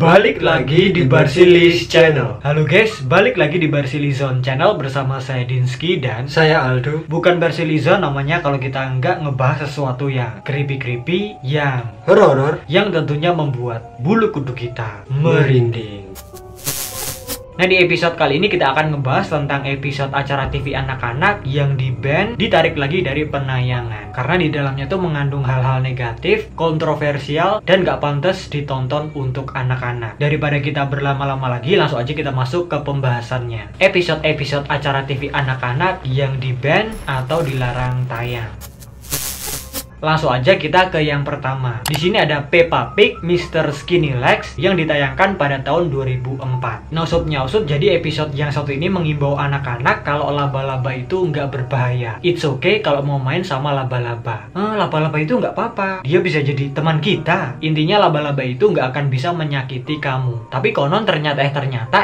Balik lagi di Barsilis Channel. Halo guys, balik lagi di Barsilizon Channel bersama saya Dinsky dan saya Aldo. Bukan Barsilizon namanya kalau kita nggak ngebahas sesuatu yang creepy-creepy, yang Horor, yang tentunya membuat bulu kuduk kita merinding. Nah, di episode kali ini kita akan ngebahas tentang episode acara TV anak-anak yang di-ban, ditarik lagi dari penayangan. Karena di dalamnya tuh mengandung hal-hal negatif, kontroversial, dan gak pantas ditonton untuk anak-anak. Daripada kita berlama-lama lagi, langsung aja kita masuk ke pembahasannya. Episode-episode acara TV anak-anak yang di-ban atau dilarang tayang. Langsung aja kita ke yang pertama. Di sini ada Peppa Pig, Mr. Skinny Legs yang ditayangkan pada tahun 2004. Nyosut-nyosut, jadi episode yang satu ini mengimbau anak-anak kalau laba-laba itu nggak berbahaya. It's okay kalau mau main sama laba-laba. Laba-laba itu nggak apa-apa. Dia bisa jadi teman kita. Intinya laba-laba itu nggak akan bisa menyakiti kamu. Tapi konon ternyata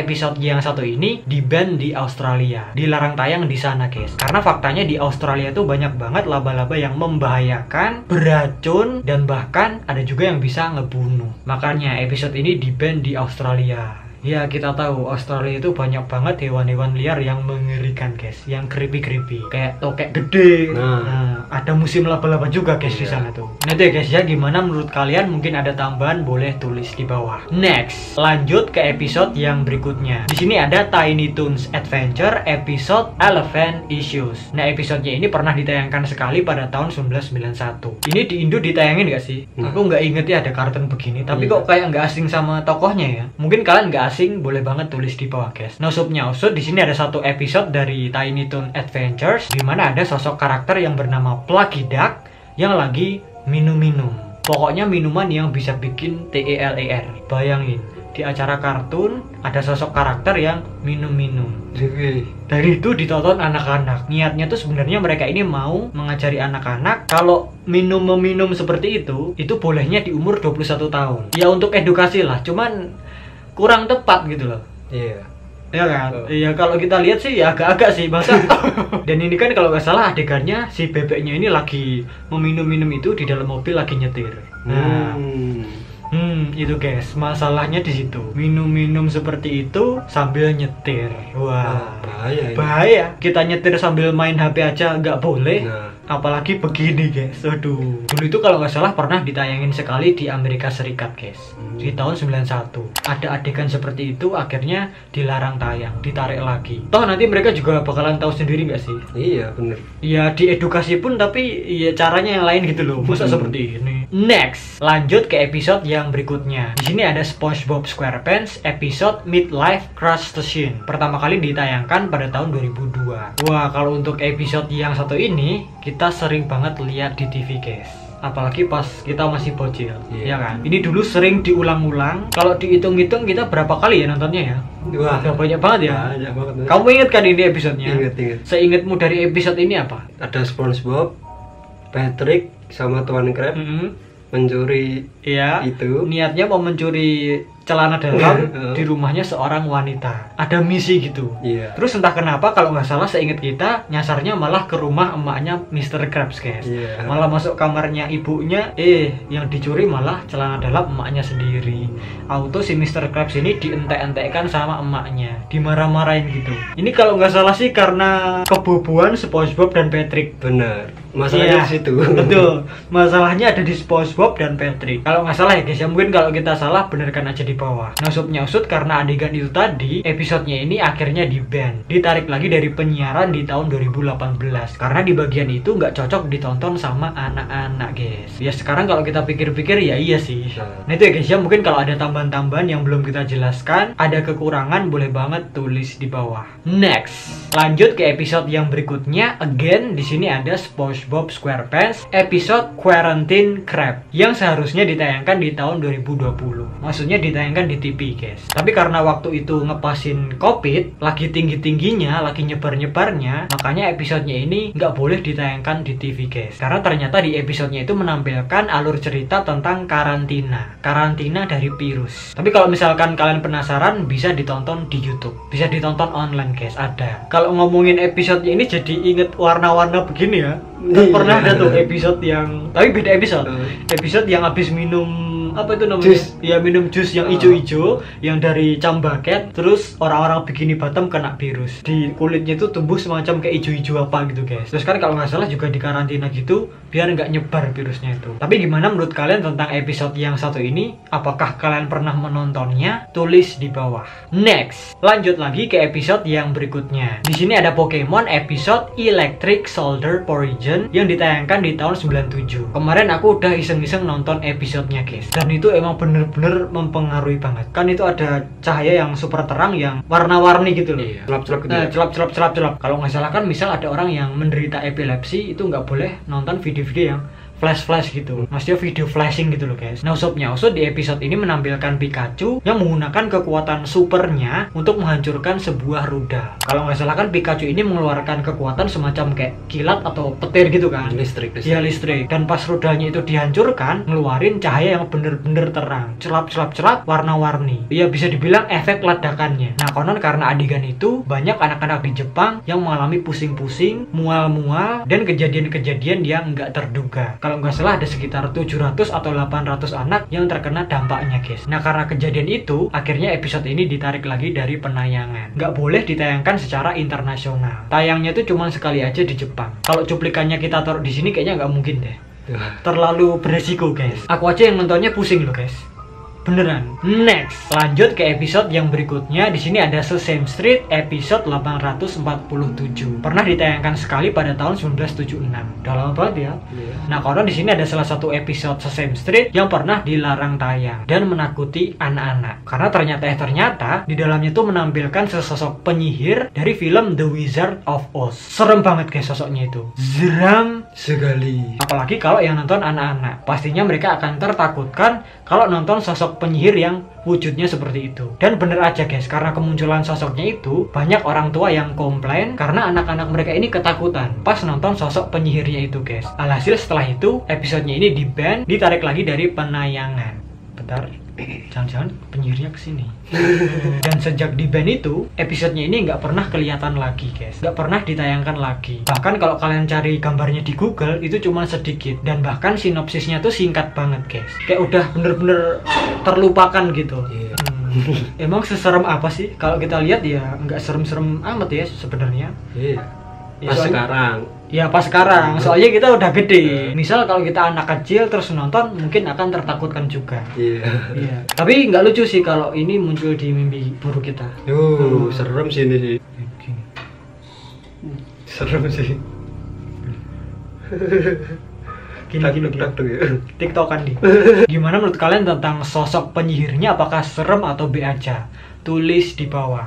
episode yang satu ini di-ban di Australia. Dilarang tayang di sana, guys. Karena faktanya di Australia tuh banyak banget laba-laba yang membahayakan, beracun, dan bahkan ada juga yang bisa ngebunuh. Makanya episode ini di-ban di Australia. Ya, kita tahu Australia itu banyak banget hewan-hewan liar yang mengerikan, guys, yang creepy-creepy, kayak tokek gede. Nah, ada musim laba-laba juga, guys, di sana tuh. Nah, itu ya, guys, ya, gimana menurut kalian? Mungkin ada tambahan, boleh tulis di bawah. Next, lanjut ke episode yang berikutnya. Di sini ada Tiny Toons Adventure episode Elephant Issues. Nah, episodenya ini pernah ditayangkan sekali pada tahun 1991. Ini di Indo ditayangin gak sih? Aku nggak inget ya ada kartun begini, tapi kok kayak nggak asing sama tokohnya ya. Mungkin kalian nggak asing, boleh banget tulis di bawah, guys. Nosupnya usut, di sini ada satu episode dari Tiny Toon Adventures di mana ada sosok karakter yang bernama Plucky Duck yang lagi minum-minum. Pokoknya minuman yang bisa bikin TELER. Bayangin, di acara kartun ada sosok karakter yang minum-minum. Dari itu ditonton anak-anak. Niatnya tuh sebenarnya mereka ini mau mengajari anak-anak kalau meminum seperti itu bolehnya di umur 21 tahun. Ya untuk edukasi lah, cuman kurang tepat gitu loh. Iya. Ya kan? Iya, kalau kita lihat sih ya agak-agak sih masa. Dan ini kan kalau nggak salah adegannya si bebeknya ini lagi meminum-minum itu di dalam mobil lagi nyetir. Nah, itu guys, masalahnya di situ. Minum-minum seperti itu sambil nyetir. Wah, bahaya. Kita nyetir sambil main HP aja nggak boleh. Apalagi begini, guys. Aduh. Dulu itu kalau nggak salah pernah ditayangin sekali di Amerika Serikat, guys. Di tahun 91. Ada adegan seperti itu, akhirnya dilarang tayang, ditarik lagi. Toh nanti mereka juga bakalan tahu sendiri nggak sih? Iya, bener. Ya diedukasi pun, tapi ya caranya yang lain gitu loh. Masa seperti ini. Next, lanjut ke episode yang berikutnya. Di sini ada SpongeBob SquarePants episode Midlife Crustacean. Pertama kali ditayangkan pada tahun 2002. Wah, kalau untuk episode yang satu ini kita sering banget lihat di TV, guys. Apalagi pas kita masih bocil, ya kan? Ini dulu sering diulang-ulang. Kalau dihitung-hitung kita berapa kali ya nontonnya ya? Wah, udah banyak banget ya. Banyak banget. Kamu inget kan ini episodenya? Ingat. Seingetmu dari episode ini apa? Ada SpongeBob, Patrick, sama Tuan Crab mencuri. Iya. Itu. Niatnya mau mencuri celana dalam di rumahnya seorang wanita. Ada misi gitu. Iya. Terus entah kenapa kalau nggak salah seinget kita nyasarnya malah ke rumah emaknya Mr. Krabs, guys. Iya. Malah masuk kamarnya ibunya, yang dicuri malah celana dalam emaknya sendiri. Auto si Mr. Krabs ini dientek-entekkan sama emaknya, dimarah-marahin gitu. Ini kalau nggak salah sih karena kebobohan SpongeBob dan Patrick. Benar. Masalahnya di situ. Betul. Masalahnya ada di SpongeBob dan Patrick. Kalau nggak salah ya, guys, ya mungkin kalau kita salah benarkan aja di bawah. Nyosut karena adegan itu tadi, episodenya ini akhirnya di-ban, ditarik lagi dari penyiaran di tahun 2018 karena di bagian itu nggak cocok ditonton sama anak-anak, guys. Ya sekarang kalau kita pikir-pikir ya iya sih. Nah itu ya, guys, ya mungkin kalau ada tambahan-tambahan yang belum kita jelaskan, ada kekurangan, boleh banget tulis di bawah. Next, lanjut ke episode yang berikutnya. Again, di sini ada SpongeBob SquarePants episode Quarantine Crab yang seharusnya ditayangkan di tahun 2020. Maksudnya ditayangkan di TV, guys. Tapi karena waktu itu ngepasin COVID, lagi tinggi-tingginya, lagi nyebar-nyebarnya, makanya episodenya ini nggak boleh ditayangkan di TV, guys. Karena ternyata di episodenya itu menampilkan alur cerita tentang karantina dari virus. Tapi kalau misalkan kalian penasaran, bisa ditonton di YouTube, bisa ditonton online, guys. Ada. Kalau ngomongin episodenya ini jadi inget warna-warna begini ya. Pernah ada tuh episode yang, tapi beda episode. Episode yang habis minum minum apa itu namanya? Jus. Ya minum jus yang ijo-ijo yang dari cambaket, terus orang-orang bikini bottom kena virus. Di kulitnya itu tumbuh semacam kayak ijo-ijo apa gitu guys. Terus kan kalau nggak salah juga di karantina gitu biar nggak nyebar virusnya itu. Tapi gimana menurut kalian tentang episode yang satu ini? Apakah kalian pernah menontonnya? Tulis di bawah. Next, lanjut lagi ke episode yang berikutnya. Di sini ada Pokemon episode Electric Soldier Porygon yang ditayangkan di tahun 97. Kemarin aku udah iseng-iseng nonton episodenya guys, dan itu emang bener-bener mempengaruhi banget. Kan itu ada cahaya yang super terang yang warna-warni gitu loh. Iya, celap-celap gitu. Nah, celap-celap. Kalau nggak salah kan misal ada orang yang menderita epilepsi itu nggak boleh nonton video-video yang flash gitu, maksudnya video flashing gitu loh guys. Nah usut di episode ini menampilkan Pikachu yang menggunakan kekuatan supernya untuk menghancurkan sebuah rudal. Kalau nggak salah kan Pikachu ini mengeluarkan kekuatan semacam kayak kilat atau petir gitu kan. Listrik. Ya listrik. Dan pas rudalnya itu dihancurkan, ngeluarin cahaya yang bener-bener terang, celap warna-warni. Ya bisa dibilang efek ledakannya. Nah konon karena adegan itu banyak anak-anak di Jepang yang mengalami pusing-pusing, mual-mual, dan kejadian-kejadian yang nggak terduga. Kalau nggak salah ada sekitar 700 atau 800 anak yang terkena dampaknya guys. Nah karena kejadian itu akhirnya episode ini ditarik lagi dari penayangan. Nggak boleh ditayangkan secara internasional. Tayangnya itu cuma sekali aja di Jepang. Kalau cuplikannya kita taruh di sini kayaknya nggak mungkin deh. Terlalu beresiko guys. Aku aja yang nontonnya pusing loh guys. Beneran. Next, lanjut ke episode yang berikutnya. Di sini ada Sesame Street episode 847. Pernah ditayangkan sekali pada tahun 1976. Udah lama banget ya. Nah, karena di sini ada salah satu episode Sesame Street yang pernah dilarang tayang dan menakuti anak-anak. Karena ternyata di dalamnya tuh menampilkan sesosok penyihir dari film The Wizard of Oz. Serem banget guys sosoknya itu. Seram sekali. Apalagi kalau yang nonton anak-anak. Pastinya mereka akan tertakutkan kalau nonton sosok penyihir yang wujudnya seperti itu. Dan bener aja guys, karena kemunculan sosoknya itu banyak orang tua yang komplain karena anak-anak mereka ini ketakutan pas nonton sosok penyihirnya itu guys. Alhasil setelah itu episodenya ini di-ban, ditarik lagi dari penayangan. Bentar, jangan-jangan penyihirnya kesini. Dan sejak di-ban itu episodenya ini nggak pernah kelihatan lagi guys, nggak pernah ditayangkan lagi. Bahkan kalau kalian cari gambarnya di Google itu cuma sedikit, dan bahkan sinopsisnya tuh singkat banget guys, kayak udah bener-bener terlupakan gitu. Emang seserem apa sih? Kalau kita lihat ya nggak serem-serem amat ya sebenarnya. Pas sekarang. Ya pas sekarang, soalnya kita udah gede. Misal kalau kita anak kecil terus nonton, mungkin akan tertakutkan juga. Iya. Tapi nggak lucu sih kalau ini muncul di mimpi buruk kita. Serem sih ini sih. Serem sih. Gini. TikTokan nih. Gimana menurut kalian tentang sosok penyihirnya? Apakah serem atau B aja? Tulis di bawah.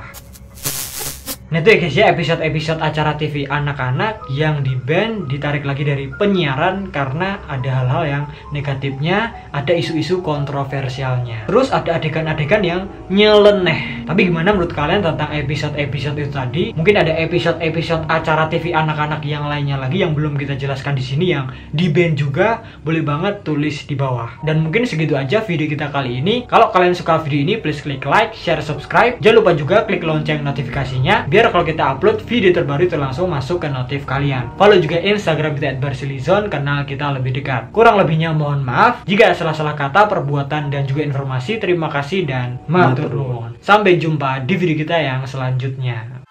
Nah itu ya guys ya, episode-episode acara TV anak-anak yang di-ban, ditarik lagi dari penyiaran karena ada hal-hal yang negatifnya, ada isu-isu kontroversialnya. Terus ada adegan-adegan yang nyeleneh. Tapi gimana menurut kalian tentang episode-episode itu tadi? Mungkin ada episode-episode acara TV anak-anak yang lainnya lagi yang belum kita jelaskan di sini yang di-ban juga, boleh banget tulis di bawah. Dan mungkin segitu aja video kita kali ini. Kalau kalian suka video ini, please klik like, share, subscribe. Jangan lupa juga klik lonceng notifikasinya biar kalau kita upload video terbaru itu langsung masuk ke notif kalian. Follow juga Instagram kita @barsilizon, kenal kita lebih dekat. Kurang lebihnya mohon maaf jika salah-salah kata, perbuatan, dan juga informasi. Terima kasih dan matur nuwun. Sampai jumpa di video kita yang selanjutnya.